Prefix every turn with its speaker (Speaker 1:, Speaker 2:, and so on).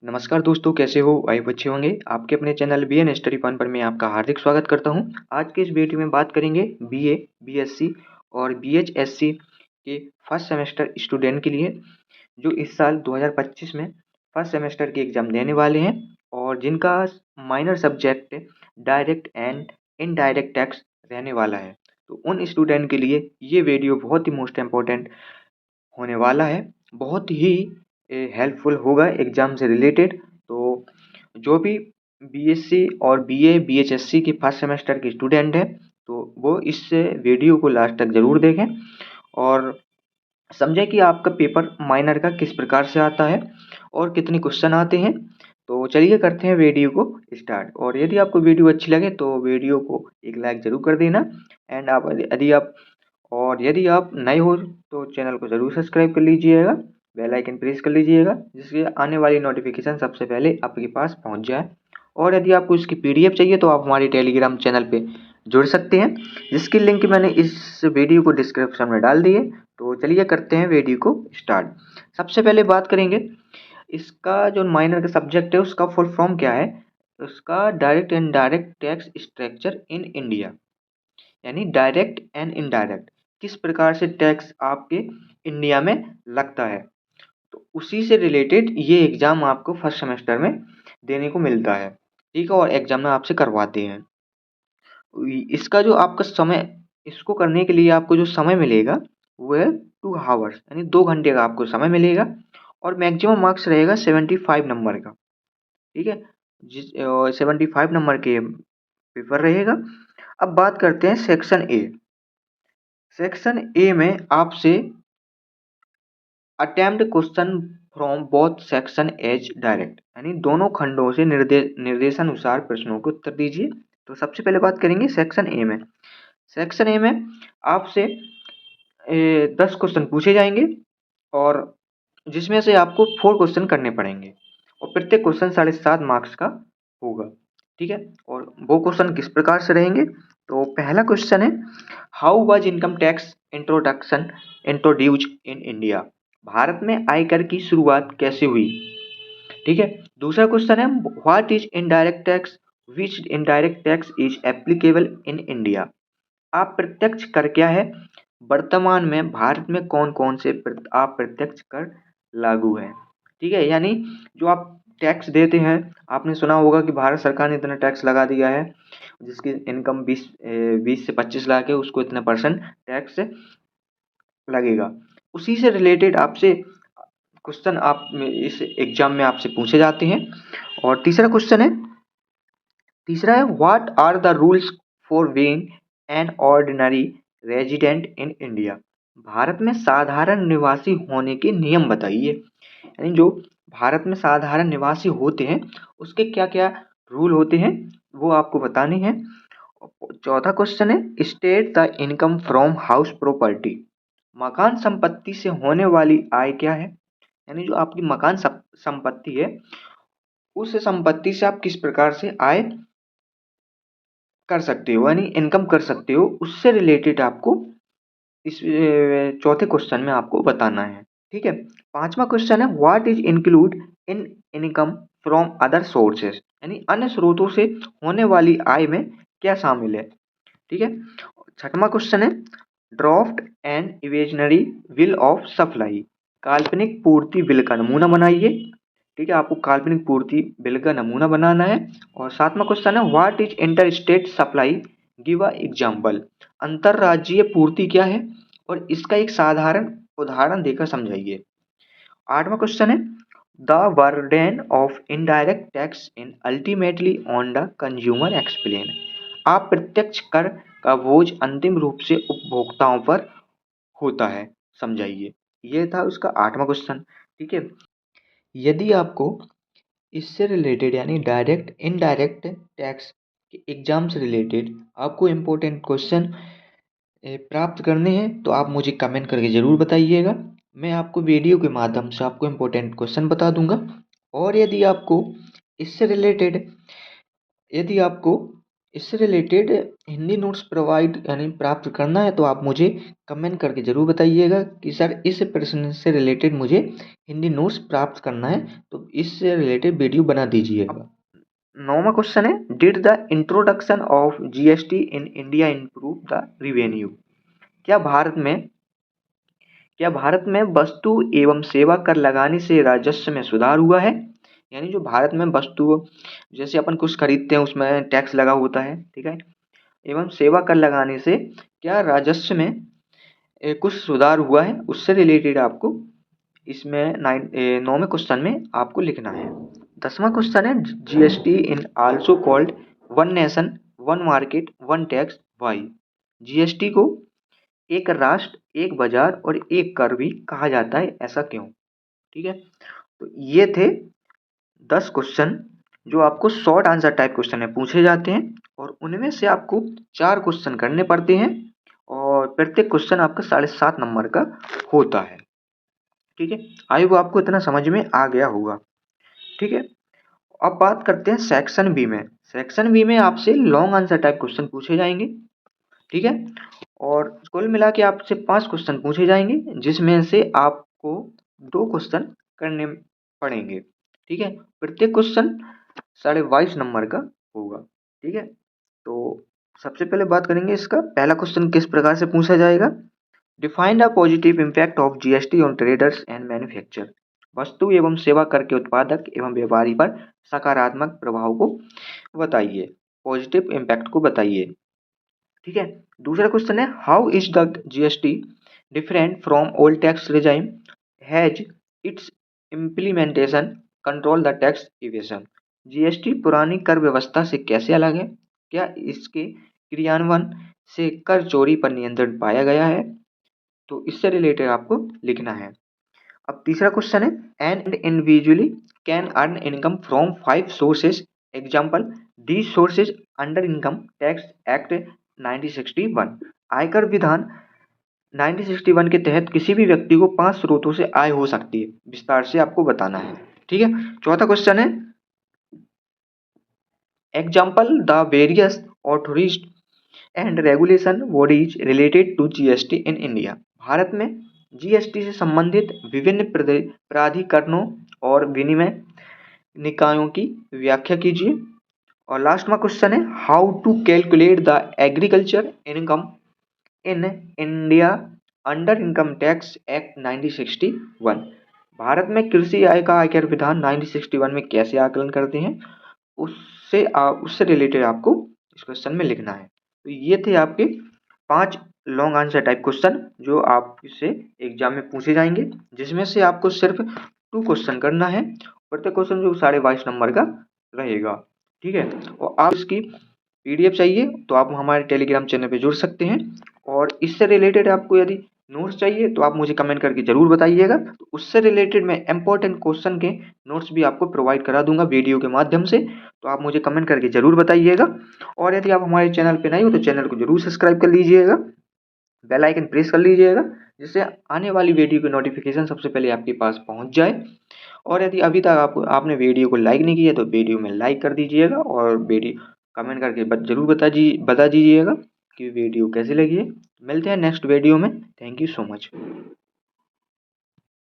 Speaker 1: नमस्कार दोस्तों, कैसे हो? आई बच्चे होंगे। आपके अपने चैनल बीएन स्टडी फन पर मैं आपका हार्दिक स्वागत करता हूं। आज के इस वीडियो में बात करेंगे बीए, बीएससी और बीएचएससी के फर्स्ट सेमेस्टर स्टूडेंट के लिए जो इस साल 2025 में फर्स्ट सेमेस्टर के एग्ज़ाम देने वाले हैं और जिनका minor subject direct and indirect tax रहने वाला है। तो उन स्टूडेंट के लिए ये वीडियो बहुत ही मोस्ट इम्पोर्टेंट होने वाला है, बहुत ही हेल्पफुल होगा एग्ज़ाम से रिलेटेड। तो जो भी बीएससी और बीए, बीएचएससी के फर्स्ट सेमेस्टर के स्टूडेंट हैं, तो वो इस वीडियो को लास्ट तक ज़रूर देखें और समझें कि आपका पेपर माइनर का किस प्रकार से आता है और कितने क्वेश्चन आते हैं। तो चलिए करते हैं वीडियो को स्टार्ट। और यदि आपको वीडियो अच्छी लगे तो वीडियो को एक लाइक ज़रूर कर देना। एंड यदि आप नए हो तो चैनल को ज़रूर सब्सक्राइब कर लीजिएगा, बेल आइकन प्रेस कर लीजिएगा जिससे आने वाली नोटिफिकेशन सबसे पहले आपके पास पहुंच जाए। और यदि आपको इसकी पीडीएफ चाहिए तो आप हमारे टेलीग्राम चैनल पे जुड़ सकते हैं, जिसकी लिंक मैंने इस वीडियो को डिस्क्रिप्शन में डाल दी है। तो चलिए करते हैं वीडियो को स्टार्ट। सबसे पहले बात करेंगे इसका जो माइनर का सब्जेक्ट है उसका फुल फॉर्म क्या है। उसका direct and indirect tax structure in India, यानी डायरेक्ट एंड इनडायरेक्ट किस प्रकार से टैक्स आपके इंडिया में लगता है। तो उसी से रिलेटेड ये एग्ज़ाम आपको फर्स्ट सेमेस्टर में देने को मिलता है, ठीक है, और एग्ज़ाम में आपसे करवाते हैं। इसका जो आपका समय, इसको करने के लिए आपको जो समय मिलेगा वो है 2 आवर्स, यानी 2 घंटे का आपको समय मिलेगा और मैक्सिमम मार्क्स रहेगा 75 नंबर का, ठीक है। 75 नंबर के पेपर रहेगा। अब बात करते हैं सेक्शन ए। सेक्शन ए में आपसे attempt question from both section as direct, यानी दोनों खंडों से निर्देशानुसार प्रश्नों के उत्तर दीजिए। तो सबसे पहले बात करेंगे सेक्शन ए में। सेक्शन ए में आपसे 10 क्वेश्चन पूछे जाएंगे और जिसमें से आपको 4 क्वेश्चन करने पड़ेंगे और प्रत्येक क्वेश्चन 7.5 मार्क्स का होगा, ठीक है। और वो क्वेश्चन किस प्रकार से रहेंगे, तो पहला क्वेश्चन है how was income tax introduction introduce in India, भारत में आयकर की शुरुआत कैसे हुई, ठीक है। दूसरा क्वेश्चन है what is indirect tax, which indirect tax is applicable in India, अप्रत्यक्ष कर क्या है, वर्तमान में भारत में कौन कौन से अप्रत्यक्ष कर लागू हैं, ठीक है। यानी जो आप टैक्स देते हैं, आपने सुना होगा कि भारत सरकार ने इतना टैक्स लगा दिया है, जिसकी इनकम 20 से 25 लाख है उसको इतना परसेंट टैक्स लगेगा। उसी से रिलेटेड आपसे क्वेश्चन आप इस एग्जाम में आपसे पूछे जाते हैं। और तीसरा है what are the rules for being an ordinary resident in India, भारत में साधारण निवासी होने के नियम बताइए। यानी जो भारत में साधारण निवासी होते हैं उसके क्या क्या रूल होते हैं वो आपको बताने हैं। चौथा क्वेश्चन है state the income from house property, मकान संपत्ति से होने वाली आय क्या है, यानी जो आपकी मकान संपत्ति है उस संपत्ति से आप किस प्रकार से आय कर सकते हो, यानी इनकम कर सकते हो, उससे रिलेटेड आपको इस चौथे क्वेश्चन में आपको बताना है, ठीक है। पांचवा क्वेश्चन है what is include in income from other sources, यानी अन्य स्रोतों से होने वाली आय में क्या शामिल है, ठीक है। छठवां क्वेश्चन है draft and imaginary bill of supply, काल्पनिक पूर्ति बिल का नमूना बनाइए, ठीक है। आपको काल्पनिक पूर्ति बिल का नमूना बनाना है। और सातवां क्वेश्चन है what is inter state supply, give a example, अंतरराज्यीय पूर्ति क्या है और इसका एक साधारण उदाहरण देकर समझाइए। आठवां क्वेश्चन है the burden of indirect tax in ultimately on the consumer explain, अप्रत्यक्ष कर का बोझ अंतिम रूप से उपभोक्ताओं पर होता है, समझाइए। ये था उसका आठवां क्वेश्चन, ठीक है। यदि आपको इससे रिलेटेड यानी डायरेक्ट इनडायरेक्ट टैक्स के एग्जाम से रिलेटेड आपको इम्पोर्टेंट क्वेश्चन प्राप्त करने हैं तो आप मुझे कमेंट करके ज़रूर बताइएगा। मैं आपको वीडियो के माध्यम से आपको इम्पोर्टेंट क्वेश्चन बता दूंगा। और यदि आपको इससे रिलेटेड, यदि आपको इससे रिलेटेड हिंदी नोट्स प्रोवाइड यानी प्राप्त करना है तो आप मुझे कमेंट करके ज़रूर बताइएगा कि सर इस प्रश्न से रिलेटेड मुझे हिंदी नोट्स प्राप्त करना है, तो इससे रिलेटेड वीडियो बना दीजिएगा। 9वां क्वेश्चन है, did the introduction of GST in India improve the revenue? क्या भारत में वस्तु एवं सेवा कर लगाने से राजस्व में सुधार हुआ है? यानी जो भारत में वस्तु जैसे अपन कुछ खरीदते हैं उसमें टैक्स लगा होता है, ठीक है, एवं सेवा कर लगाने से क्या राजस्व में कुछ सुधार हुआ है, उससे रिलेटेड आपको इसमें 9वें क्वेश्चन में आपको लिखना है। 10वां क्वेश्चन है, GST in also called one nation one market one tax why? GST को एक राष्ट्र एक बाजार और एक कर भी कहा जाता है, ऐसा क्यों? ठीक है, तो ये थे 10 क्वेश्चन जो आपको शॉर्ट आंसर टाइप क्वेश्चन में पूछे जाते हैं और उनमें से आपको 4 क्वेश्चन करने पड़ते हैं और प्रत्येक क्वेश्चन आपका 7.5 नंबर का होता है। ठीक है, आई होप आपको इतना समझ में आ गया होगा। ठीक है, अब बात करते हैं सेक्शन बी में। सेक्शन बी में आपसे लॉन्ग आंसर टाइप क्वेश्चन पूछे जाएंगे। ठीक है, और कुल मिला के आपसे 5 क्वेश्चन पूछे जाएंगे जिसमें से आपको 2 क्वेश्चन करने पड़ेंगे। ठीक है, प्रत्येक क्वेश्चन 22.5 नंबर का होगा। ठीक है, तो सबसे पहले बात करेंगे इसका पहला क्वेश्चन किस प्रकार से पूछा जाएगा। Define the positive impact of GST on traders and manufacture? वस्तु एवं सेवा कर के उत्पादक एवं व्यापारी पर सकारात्मक प्रभाव को बताइए, पॉजिटिव इम्पैक्ट को बताइए। ठीक है, दूसरा क्वेश्चन है, how is the GST different from old tax regime? Has its implementation control the tax evasion? GST पुरानी कर व्यवस्था से कैसे अलग है? क्या इसके क्रियान्वयन से कर चोरी पर नियंत्रण पाया गया है? तो इससे रिलेटेड आपको लिखना है। अब तीसरा क्वेश्चन है, an individually can earn income from 5 sources, example these sources under income tax act 1961? आयकर विधान 1961 के तहत किसी भी व्यक्ति को 5 स्रोतों से आय हो सकती है, विस्तार से आपको बताना है। ठीक है, चौथा क्वेश्चन है, example the various authorities and regulation bodies related to GST in India? भारत में जीएसटी से संबंधित विभिन्न प्राधिकरणों और विनिमय निकायों की व्याख्या कीजिए। और लास्टवा क्वेश्चन है, how to calculate the agriculture income in India under income tax act 1961? भारत में कृषि आय का आयकर विधान 1961 में कैसे आकलन करते हैं, उससे रिलेटेड आपको इस क्वेश्चन में लिखना है। तो ये थे आपके 5 लॉन्ग आंसर टाइप क्वेश्चन जो आपसे एग्जाम में पूछे जाएंगे, जिसमें से आपको सिर्फ 2 क्वेश्चन करना है। प्रत्येक क्वेश्चन जो 22.5 नंबर का रहेगा। ठीक है, और आप इसकी पीडीएफ चाहिए तो आप हमारे टेलीग्राम चैनल पे जुड़ सकते हैं, और इससे रिलेटेड आपको यदि नोट्स चाहिए तो आप मुझे कमेंट करके ज़रूर बताइएगा, तो उससे रिलेटेड मैं इंपॉर्टेंट क्वेश्चन के नोट्स भी आपको प्रोवाइड करा दूंगा वीडियो के माध्यम से, तो आप मुझे कमेंट करके ज़रूर बताइएगा। और यदि आप हमारे चैनल पे नए हो तो चैनल को जरूर सब्सक्राइब कर लीजिएगा, बेल आइकन प्रेस कर लीजिएगा, जिससे आने वाली वीडियो की नोटिफिकेशन सबसे पहले आपके पास पहुंच जाए। और यदि अभी तक आपने वीडियो को लाइक नहीं किया तो वीडियो में लाइक कर दीजिएगा, और वीडियो कमेंट करके जरूर बता दीजिएगा कि वीडियो कैसी लगी है। मिलते हैं नेक्स्ट वीडियो में। Thank you so much.